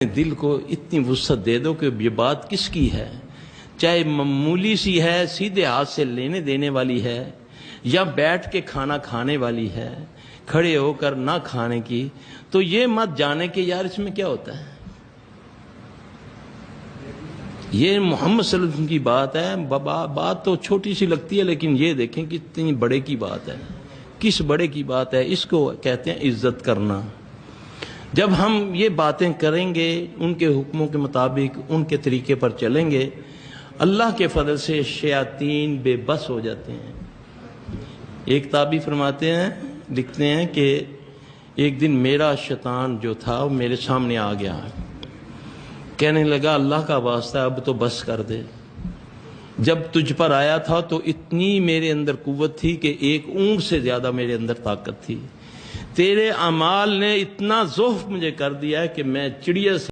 دل کو اتنی وسعت دے دو کہ یہ بات کس کی ہے، چاہے معمولی سی ہے، سیدھے ہاتھ سے لینے دینے والی ہے، یا بیٹھ کے کھانا کھانے والی ہے، کھڑے ہو کر نہ کھانے کی، تو یہ مت جانے کہ یار اس میں کیا ہوتا ہے۔ یہ محمد صلی اللہ علیہ وسلم کی بات ہے، بات تو چھوٹی سی لگتی ہے، لیکن یہ دیکھیں کہ اتنی بڑے کی بات ہے۔ کس بڑے کی بات ہے؟ اس کو کہتے ہیں عزت کرنا۔ جب ہم یہ باتیں کریں گے، ان کے حکموں کے مطابق ان کے طریقے پر چلیں گے، اللہ کے فضل سے شیاطین بے بس ہو جاتے ہیں۔ ایک تابعی فرماتے ہیں، لکھتے ہیں کہ ایک دن میرا شیطان جو تھا وہ میرے سامنے آ گیا، کہنے لگا اللہ کا واسطہ اب تو بس کر دے، جب تجھ پر آیا تھا تو اتنی میرے اندر قوت تھی کہ ایک اونٹ سے زیادہ میرے اندر طاقت تھی، تیرے اعمال نے اتنا ضعف مجھے کر دیا ہے کہ میں چڑیا سے